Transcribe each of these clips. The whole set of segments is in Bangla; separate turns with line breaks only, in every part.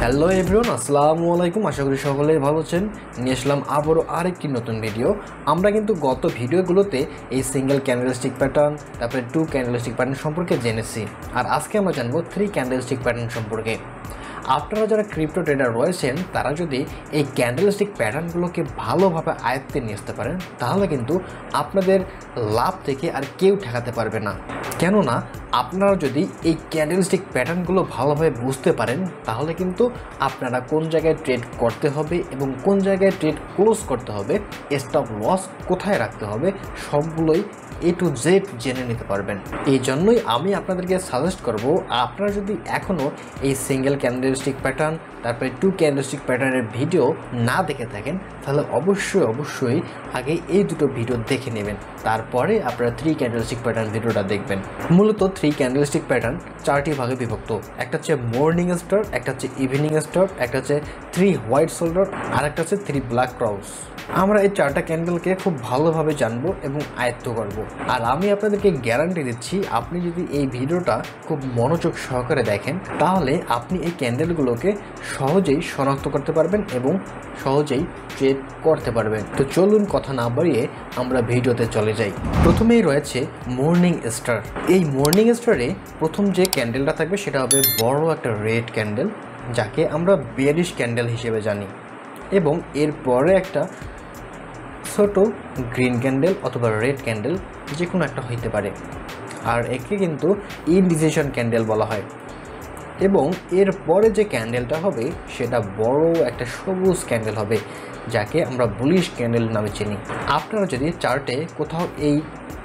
হ্যালো এভরিওয়ান, আসসালামু আলাইকুম। আশা করি সকলেই ভালো আছেন। নিয়ে আসলাম আবারও আরেকটি নতুন ভিডিও। আমরা কিন্তু গত ভিডিওগুলোতে এই সিঙ্গেল ক্যান্ডেলস্টিক প্যাটার্ন, তারপরে 2 ক্যান্ডেলস্টিক প্যাটার্ন সম্পর্কে জেনেছি। আর আজকে আমরা জানবো 3 ক্যান্ডেলস্টিক প্যাটার্ন সম্পর্কে। আপনারা যারা ক্রিপ্টো ট্রেডার রয়েছেন তারা যদি এই ক্যান্ডেলস্টিক প্যাটার্নগুলোকে ভালোভাবে আয়ত্তে নিয়ে আসতে পারেন তাহলে কিন্তু আপনাদের লাভ থেকে আর কেউ ঠেকাতে পারবে না। কেননা আপনারা যদি এই ক্যান্ডেলস্টিক প্যাটার্নগুলো ভালোভাবে বুঝতে পারেন তাহলে কিন্তু আপনারা কোন জায়গায় ট্রেড করতে হবে এবং কোন জায়গায় ট্রেড ক্লোজ করতে হবে, স্টপ লস কোথায় রাখতে হবে, সবগুলোই A to Z জেনে নিতে পারবেন। এই জন্যই আমি আপনাদেরকে সাজেস্ট করব, আপনারা যদি এখনও এই সিঙ্গেল ক্যান্ডেলস্টিক প্যাটার্ন তারপরে 2 ক্যান্ডেলস্টিক প্যাটার্নের ভিডিও না দেখে থাকেন তাহলে অবশ্যই আগে এই দুটো ভিডিও দেখে নেবেন, তারপরে আপনারা 3 ক্যান্ডেলস্টিক প্যাটার্ন ভিডিওটা দেখবেন। মূলত 3 ক্যান্ডেলস্টিক প্যাটার্ন 4টি ভাগে বিভক্ত। একটা হচ্ছে মর্নিং স্টার, একটা হচ্ছে ইভিনিং স্টার, একটা হচ্ছে 3 হোয়াইট শোল্ডার, আর একটা হচ্ছে 3 ব্ল্যাক ক্রাউস। আমরা এই 4টা ক্যান্ডেলকে খুব ভালোভাবে জানবো এবং আয়ত্ত করব। আর আমি আপনাদেরকে গ্যারান্টি দিচ্ছি, আপনি যদি এই ভিডিওটা খুব মনোযোগ সহকারে দেখেন তাহলে আপনি এই ক্যান্ডেলগুলোকে সহজেই শনাক্ত করতে পারবেন এবং সহজেই ট্রেড করতে পারবেন। তো চলুন কথা না বাড়িয়ে আমরা ভিডিওতে চলে যাই। প্রথমেই রয়েছে মর্নিং স্টার। এই মর্নিং স্টারে প্রথম যে ক্যান্ডেলটা থাকবে সেটা হবে বড় একটা রেড ক্যান্ডেল, যাকে আমরা বেয়ারিশ ক্যান্ডেল হিসেবে জানি, এবং এরপরে একটা ছোট গ্রিন ক্যান্ডেল অথবা রেড ক্যান্ডেল, যে কোনো একটা হইতে পারে। আর একে কিন্তু ইনডিসিশন ক্যান্ডেল বলা হয়। এবং এরপরে যে ক্যান্ডেলটা হবে সেটা বড় একটা সবুজ ক্যান্ডেল হবে, যাকে আমরা বুলিশ ক্যান্ডেল নামে চিনি। আপনারা যদি চার্টে কোথাও এই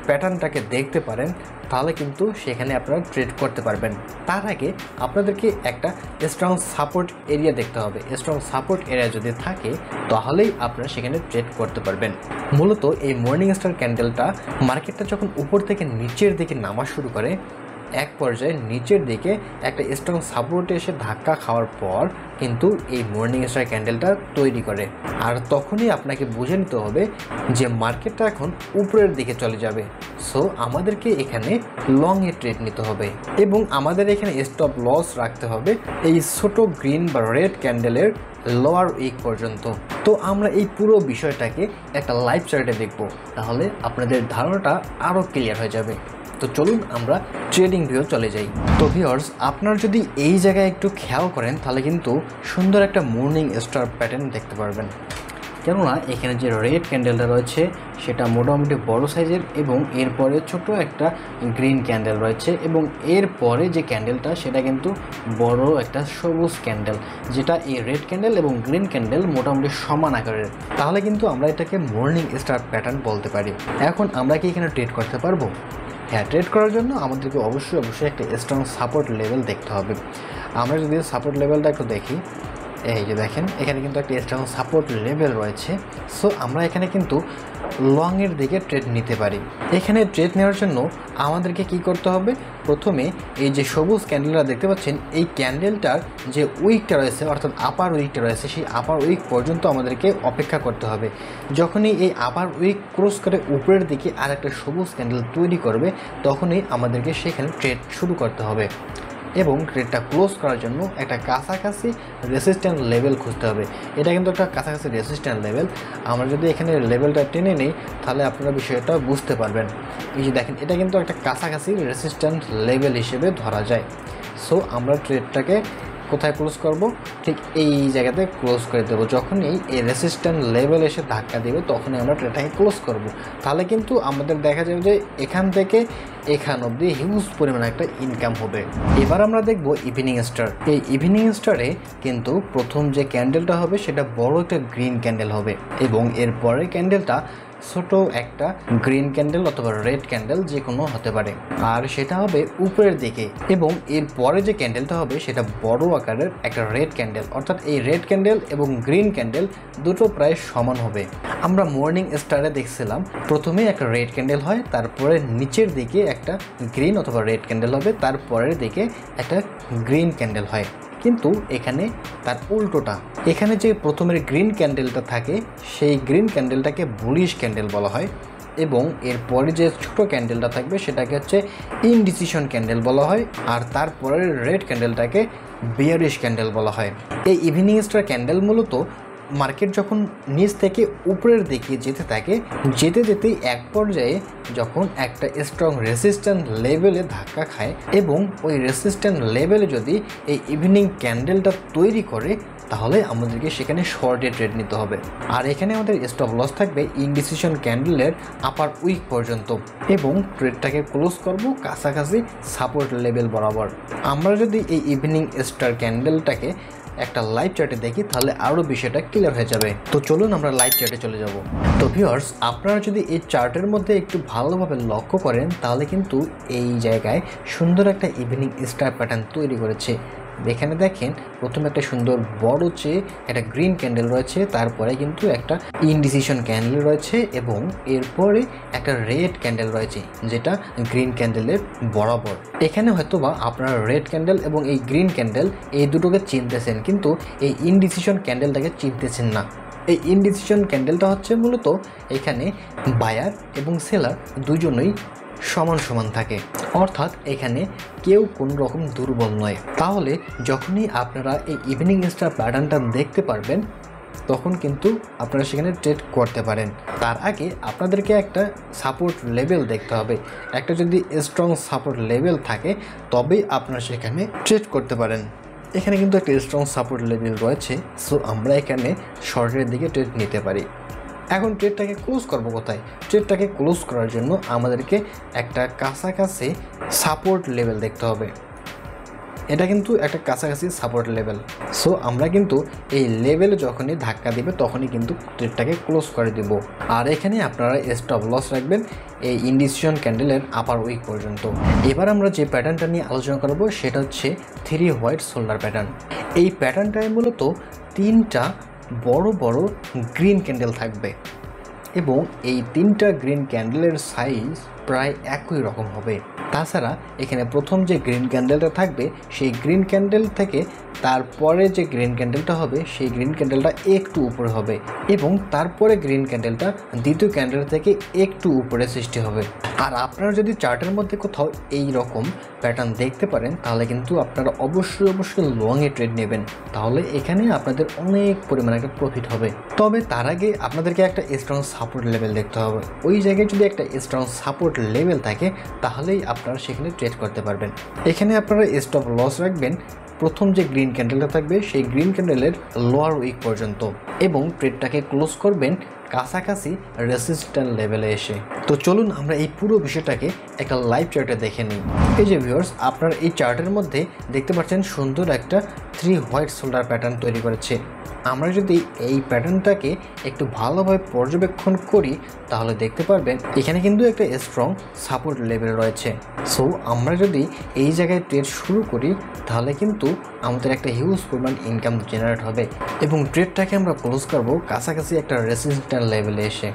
প্যাটার্নটাকে দেখতে পারেন তাহলে কিন্তু সেখানে আপনারা ট্রেড করতে পারবেন। তার আগে আপনাদেরকে একটা স্ট্রং সাপোর্ট এরিয়া দেখতে হবে। স্ট্রং সাপোর্ট এরিয়া যদি থাকে তাহলেই আপনারা সেখানে ট্রেড করতে পারবেন। মূলত এই মর্নিং স্টার ক্যান্ডেলটা মার্কেটটা যখন উপর থেকে নিচের দিকে নামা শুরু করে, এক পর্যায়ে নিচের দিকে একটা স্ট্রং সাপোর্টে এসে ধাক্কা খাওয়ার পর কিন্তু এই মর্নিং স্টার ক্যান্ডেলটা তৈরি করে। আর তখনই আপনাকে বুঝে নিতে হবে যে মার্কেটটা এখন উপরের দিকে চলে যাবে। সো আমাদেরকে এখানে লংয়ে ট্রেড নিতে হবে এবং আমাদের এখানে স্টপ লস রাখতে হবে এই ছোট গ্রিন বা রেড ক্যান্ডেলের লোয়ার উইক পর্যন্ত। তো আমরা এই পুরো বিষয়টাকে একটা লাইভ চার্টে দেখব, তাহলে আপনাদের ধারণাটা আরও ক্লিয়ার হয়ে যাবে। তো চলুন আমরা ট্রেডিং ভিউ চলে যাই। তো ভিউয়ার্স, আপনারা যদি এই জায়গায় একটু খেয়াল করেন তাহলে কিন্তু সুন্দর একটা মর্নিং স্টার প্যাটার্ন দেখতে পারবেন। কেননা এখানে যে রেড ক্যান্ডেলটা রয়েছে সেটা মোটামুটি বড় সাইজের, এবং এরপরে ছোট একটা গ্রিন ক্যান্ডেল রয়েছে, এবং এরপরে যে ক্যান্ডেলটা সেটা কিন্তু বড় একটা সবুজ ক্যান্ডেল, যেটা এই রেড ক্যান্ডেল এবং গ্রিন ক্যান্ডেল মোটামুটি সমান আকারের। তাহলে কিন্তু আমরা এটাকে মর্নিং স্টার প্যাটার্ন বলতে পারি। এখন আমরা কি এখানে ট্রেড করতে পারবো? হ্যাঁ, ট্রেড করার জন্য আমাদেরকে অবশ্যই একটা স্ট্রং সাপোর্ট লেভেল দেখতে হবে। আমরা যদি সাপোর্ট লেভেলটা একটু দেখি, এই যে দেখেন এখানে কিন্তু একটা স্ট্রং সাপোর্ট লেভেল রয়েছে। সো আমরা এখানে কিন্তু লংয়ের দিকে ট্রেড নিতে পারি। এখানে ট্রেড নেওয়ার জন্য আমাদেরকে কি করতে হবে? প্রথমে এই যে সবুজ ক্যান্ডেলটা দেখতে পাচ্ছেন, এই ক্যান্ডেলটার যে উইকটা রয়েছে অর্থাৎ আপার উইকটা রয়েছে, সেই আপার উইক পর্যন্ত আমাদেরকে অপেক্ষা করতে হবে। যখনই এই আপার উইক ক্রস করে উপরের দিকে আর একটা সবুজ ক্যান্ডেল তৈরি করবে তখনই আমাদেরকে সেখানে ট্রেড শুরু করতে হবে, এবং ট্রেডটা ক্লোজ করার জন্য একটা কাছাকাছি রেসিস্ট্যান্ট লেভেল খুঁজতে হবে। এটা কিন্তু একটা কাছাকাছি রেসিস্ট্যান্ট লেভেল। আমরা যদি এখানে লেভেলটা টেনে নিই তাহলে আপনারা বিষয়টা বুঝতে পারবেন। এই যে দেখেন, এটা কিন্তু একটা কাছাকাছি রেসিস্ট্যান্ট লেভেল হিসেবে ধরা যায়। সো আমরা ট্রেডটাকে কোথায় ক্লোজ করব? ঠিক এই জায়গাতে ক্লোজ করে দেবো। যখনই এই রেসিস্ট্যান্ট লেভেল এসে ধাক্কা দেবে তখনই আমরা ট্রেডটাকে ক্লোজ করব। তাহলে কিন্তু আমাদের দেখা যাবে যে এখান থেকে এখান অবধি হিউজ পরিমাণে একটা ইনকাম হবে। এবার আমরা দেখব ইভিনিং স্টার। এই ইভিনিং স্টারে কিন্তু প্রথম যে ক্যান্ডেলটা হবে সেটা বড় একটা গ্রিন ক্যান্ডেল হবে, এবং এরপরের ক্যান্ডেলটা ছোট একটা গ্রিন ক্যান্ডেল অথবা রেড ক্যান্ডেল যে কোনো হতে পারে, আর সেটা হবে উপরের দিকে। এবং এরপরে যে ক্যান্ডেলটা হবে সেটা বড় আকারের একটা রেড ক্যান্ডেল, অর্থাৎ এই রেড ক্যান্ডেল এবং গ্রিন ক্যান্ডেল দুটো প্রায় সমান হবে। আমরা মর্নিং স্টারে দেখছিলাম প্রথমে একটা রেড ক্যান্ডেল হয়, তারপরে নিচের দিকে একটা গ্রিন অথবা রেড ক্যান্ডেল হবে, তারপরের দিকে একটা গ্রিন ক্যান্ডেল হয়। কিন্তু এখানে তার উল্টোটা। এখানে যে প্রথমের গ্রিন ক্যান্ডেলটা থাকে সেই গ্রিন ক্যান্ডেলটাকে বুলিশ ক্যান্ডেল বলা হয়, এবং এরপরে যে ছোট ক্যান্ডেলটা থাকবে সেটাকে হচ্ছে ইনডিসিশন ক্যান্ডেল বলা হয়, আর তারপরে রেড ক্যান্ডেলটাকে বিয়ারিশ ক্যান্ডেল বলা হয়। এই ইভিনিং স্টার ক্যান্ডেল মূলত মার্কেট যখন নিচ থেকে উপরের দিকে যেতে থাকে, যেতে যেতেই এক পর্যায়ে যখন একটা স্ট্রং রেসিস্ট্যান্ট লেভেলে ধাক্কা খায় এবং ওই রেসিস্ট্যান্ট লেভেলে যদি এই ইভিনিং ক্যান্ডেলটা তৈরি করে, তাহলে আমাদেরকে সেখানে শর্টে ট্রেড নিতে হবে। আর এখানে আমাদের স্টপ লস থাকবে ইনডিসিশন ক্যান্ডেলের আপার উইক পর্যন্ত এবং ট্রেডটাকে ক্লোজ করব কাছাকাছি সাপোর্ট লেভেল বরাবর। আমরা যদি এই ইভিনিং স্টার ক্যান্ডেলটাকে একটা লাইভ চার্টে দেখি তাহলে আরও বিষয়টা ক্লিয়ার হয়ে যাবে। তো চলুন আমরা লাইভ চার্টে চলে যাব। তো ভিউয়ার্স, আপনারা যদি এই চার্টের মধ্যে একটু ভালোভাবে লক্ষ্য করেন তাহলে কিন্তু এই জায়গায় সুন্দর একটা ইভিনিং স্টার প্যাটার্ন তৈরি করেছে। এখানে দেখেন প্রথমে একটা সুন্দর বড় চেয়ে একটা গ্রিন ক্যান্ডেল রয়েছে, তারপরে কিন্তু একটা ইনডিসিশন ক্যান্ডেল রয়েছে এবং এরপরে একটা রেড ক্যান্ডেল রয়েছে যেটা গ্রিন ক্যান্ডেলের বরাবর। এখানে হয়তোবা আপনারা রেড ক্যান্ডেল এবং এই গ্রিন ক্যান্ডেল এই দুটোকে চিনতেছেন, কিন্তু এই ইনডিসিশন ক্যান্ডেলটাকে চিনতেছেন না। এই ইনডিসিশন ক্যান্ডেলটা হচ্ছে মূলত এখানে বায়ার এবং সেলার দুজনেই সমান সমান থাকে, অর্থাৎ এখানে কেউ কোনো রকম দুর্বল নয়। তাহলে যখনই আপনারা এই ইভিনিং স্টার প্যাটার্নটা দেখতে পারবেন তখন কিন্তু আপনারা সেখানে ট্রেড করতে পারেন। তার আগে আপনাদেরকে একটা সাপোর্ট লেভেল দেখতে হবে। একটা যদি স্ট্রং সাপোর্ট লেভেল থাকে তবেই আপনারা সেখানে ট্রেড করতে পারেন। এখানে কিন্তু একটা স্ট্রং সাপোর্ট লেভেল রয়েছে, সো আমরা এখানে শর্টের দিকে ট্রেড নিতে পারি। এখন ট্রেডটাকে ক্লোজ করবো কোথায়? ট্রেডটাকে ক্লোজ করার জন্য আমাদেরকে একটা কাছাকাছি সাপোর্ট লেভেল দেখতে হবে। এটা কিন্তু একটা কাছাকাছি সাপোর্ট লেভেল, সো আমরা কিন্তু এই লেভেলে যখনই ধাক্কা দিবে তখনই কিন্তু ট্রেডটাকে ক্লোজ করে দিব। আর এখানে আপনারা স্টপ লস রাখবেন এই ইনডিসিশন ক্যান্ডেলের আপার উইক পর্যন্ত। এবার আমরা যে প্যাটার্নটা নিয়ে আলোচনা করব সেটা হচ্ছে 3 হোয়াইট শোল্ডার প্যাটার্ন। এই প্যাটার্নটায় মূলত 3টা বড় বড় গ্রিন ক্যান্ডেল থাকবে এবং এই 3টা গ্রিন ক্যান্ডেলের সাইজ প্রায় একই রকম হবে। তাছাড়া এখানে প্রথম যে গ্রিন ক্যান্ডেলটা থাকবে সেই গ্রিন ক্যান্ডেল থেকে তারপরে যে গ্রিন ক্যান্ডেলটা হবে সেই গ্রিন ক্যান্ডেলটা একটু উপরে হবে এবং তারপরে গ্রিন ক্যান্ডেলটা দ্বিতীয় ক্যান্ডেল থেকে একটু উপরে সৃষ্টি হবে। আর আপনারা যদি চার্টের মধ্যে কোথাও এই রকম প্যাটার্ন দেখতে পারেন তাহলে কিন্তু আপনারা অবশ্যই লংয়ে ট্রেড নেবেন, তাহলে এখানে আপনাদের অনেক পরিমাণে একটা প্রফিট হবে। তবে তার আগে আপনাদেরকে একটা স্ট্রং সাপোর্ট লেভেল দেখতে হবে। ওই জায়গায় যদি একটা স্ট্রং সাপোর্ট লেভেল থাকে তাহলেই আপনারা সেখানে ট্রেড করতে পারবেন। এখানে আপনারা স্টপ লস রাখবেন প্রথম যে গ্রিন ক্যান্ডেলটা থাকবে সেই গ্রিন ক্যান্ডেলের লোয়ার উইক পর্যন্ত এবং ট্রেডটাকে ক্লোজ করবেন কাছাকাছি রেসিস্ট্যান্ট লেভেলে এসে। তো চলুন আমরা এই পুরো বিষয়টাকে একটা লাইভ চার্টে দেখে নিই। এই যে ভিউয়ার্স, আপনারা এই চার্টের মধ্যে দেখতে পাচ্ছেন সুন্দর একটা 3 হোয়াইট শোল্ডার প্যাটার্ন তৈরি করেছে। আমরা যদি এই প্যাটার্নটাকে একটু ভালোভাবে পর্যবেক্ষণ করি তাহলে দেখতে পারবেন এখানে কিন্তু একটা স্ট্রং সাপোর্ট লেভেল রয়েছে। সো আমরা যদি এই জায়গায় ট্রেড শুরু করি তাহলে কিন্তু আমাদের একটা হিউজ পরিমাণ ইনকাম জেনারেট হবে এবং ট্রেডটাকে আমরা ক্লোজ করবো কাছাকাছি একটা রেসিস্ট্যান্ট লেভেলে এসে।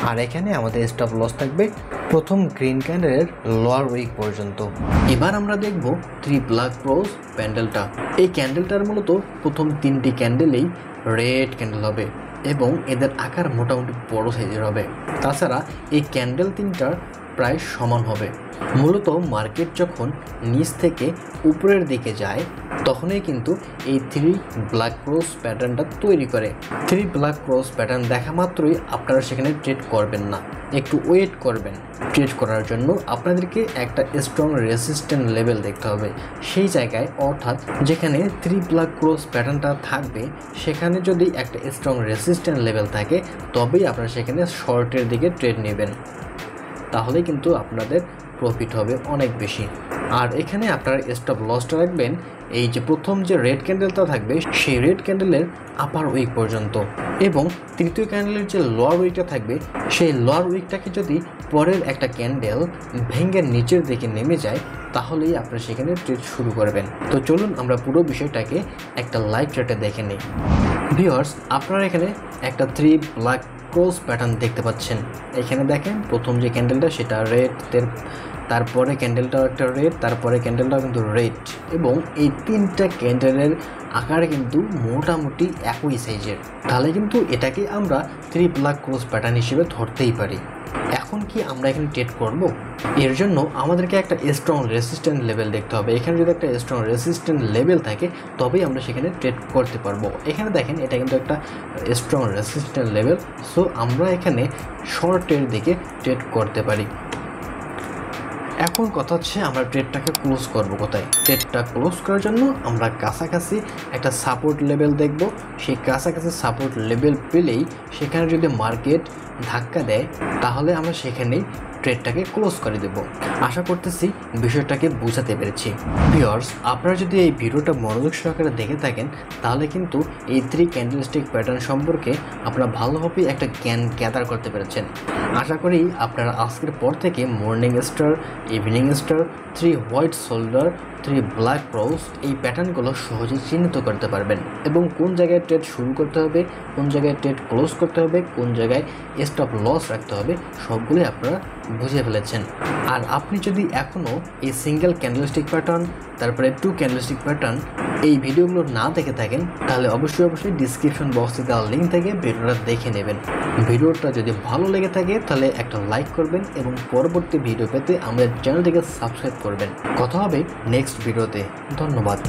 আর এখানে আমাদের স্টপ লস থাকবে প্রথম গ্রিন ক্যান্ডেলের লোয়ার উইক পর্যন্ত। এবার আমরা দেখব 3 ব্ল্যাক ক্রস ক্যান্ডেলটা। এই ক্যান্ডেলটার মূলত প্রথম 3টি ক্যান্ডেলেই রেড ক্যান্ডেল হবে এবং এদের আকার মোটামুটি বড় সাইজের হবে। তাছাড়া এই ক্যান্ডেল 3টার প্রায় সমান হবে। মূলত মার্কেট যখন নিচ থেকে উপরের দিকে যায় তখনই কিন্তু এই 3 ব্ল্যাক ক্রস প্যাটার্নটা তৈরি করে। 3 ব্ল্যাক ক্রস প্যাটার্ন দেখা মাত্রই আপনারা সেখানে ট্রেড করবেন না, একটু ওয়েট করবেন। ট্রেড করার জন্য আপনাদেরকে একটা স্ট্রং রেসিস্ট্যান্ট লেভেল দেখতে হবে সেই জায়গায়, অর্থাৎ যেখানে 3 ব্ল্যাক ক্রস প্যাটার্নটা থাকবে সেখানে যদি একটা স্ট্রং রেসিস্ট্যান্ট লেভেল থাকে তবেই আপনারা সেখানে শর্টের দিকে ট্রেড নেবেন, তাহলে কিন্তু আপনাদের প্রফিট হবে অনেক বেশি। আর এখানে আপনারা স্টপ লসটা রাখবেন এই যে প্রথম যে রেড ক্যান্ডেলটা থাকবে সেই রেড ক্যান্ডেলের আপার উইক পর্যন্ত এবং তৃতীয় ক্যান্ডেলের যে লোয়ার উইকটা থাকবে সেই লোয়ার উইকটাকে যদি পরের একটা ক্যান্ডেল ভেঙে নিচের দিকে নেমে যায় তাহলেই আপনারা সেখানে ট্রেড শুরু করবেন। তো চলুন আমরা পুরো বিষয়টাকে একটা লাইভ চার্টে দেখে নিই। ভিউয়ার্স, আপনারা এখানে একটা 3 ব্ল্যাক ক্রস প্যাটার্ন দেখতে পাচ্ছেন। এখানে দেখেন প্রথম যে ক্যান্ডেলটা সেটা রেড, তারপরে ক্যান্ডেলটাও একটা রেড, তারপরে ক্যান্ডেলটাও কিন্তু রেড এবং এই 3টা ক্যান্ডেলের আকার কিন্তু মোটামুটি একই সাইজের, তাহলে কিন্তু এটাকে আমরা 3 ব্ল্যাক ক্রস প্যাটার্ন হিসেবে ধরতেই পারি। এখন এখন কি আমরা এখানে ট্রেড করব? এর জন্য আমাদেরকে একটা স্ট্রং রেসিস্ট্যান্ট লেভেল দেখতে হবে। এখানে যদি একটা স্ট্রং রেসিস্ট্যান্ট লেভেল থাকে তবেই আমরা সেখানে ট্রেড করতে পারবো। এখানে দেখেন এটা কিন্তু একটা স্ট্রং রেসিস্ট্যান্ট লেভেল, সো আমরা এখানে শর্টের দিকে ট্রেড করতে পারি। এখন কথা হচ্ছে আমরা ট্রেডটাকে ক্লোজ করব কোথায়? ট্রেডটা ক্লোজ করার জন্য আমরা কাছাকাছি একটা সাপোর্ট লেভেল দেখব। সেই কাছাকাছি সাপোর্ট লেভেল পেলেই সেখানে যদি মার্কেট ধাক্কা দেয় তাহলে আমরা সেখানেই ট্রেডটাকে ক্লোজ করে দেব। আশা করতেছি বিষয়টাকে বোঝাতে পেরেছি। ভিউয়ার্স, আপনারা যদি এই ভিডিওটা মনোযোগ সহকারে দেখে থাকেন তাহলে কিন্তু এই 3 ক্যান্ডেলস্টিক প্যাটার্ন সম্পর্কে আপনারা ভালোভাবে একটা জ্ঞান গ্যাদার করতে পেরেছেন। আশা করি আপনারা আজকের পর থেকে morning star, evening star, 3 white shoulder, 3 black cross এই প্যাটার্নগুলো সহজে চিহ্নিত করতে পারবেন এবং কোন জায়গায় ট্রেড শুরু করতে হবে, কোন জায়গায় ট্রেড ক্লোজ করতে হবে, কোন জায়গায় স্টপ লস রাখতে হবে সবগুলোই আপনারা বুঝে ফেলেছেন। আর আপনি যদি এখনও এই সিঙ্গেল ক্যান্ডেলস্টিক প্যাটার্ন, তারপরে 2 ক্যান্ডেলস্টিক প্যাটার্ন এই ভিডিওগুলো না দেখে থাকেন তাহলে অবশ্যই ডিসক্রিপশন বক্সে দেওয়া লিঙ্ক থেকে ভিডিওটা দেখে নেবেন। ভিডিওটা যদি ভালো লেগে থাকে তাহলে একটা লাইক করবেন এবং পরবর্তী ভিডিও পেতে আমাদের চ্যানেলটিকে সাবস্ক্রাইব করবেন। কথা হবে নেক্সট ভিডিওতে। ধন্যবাদ।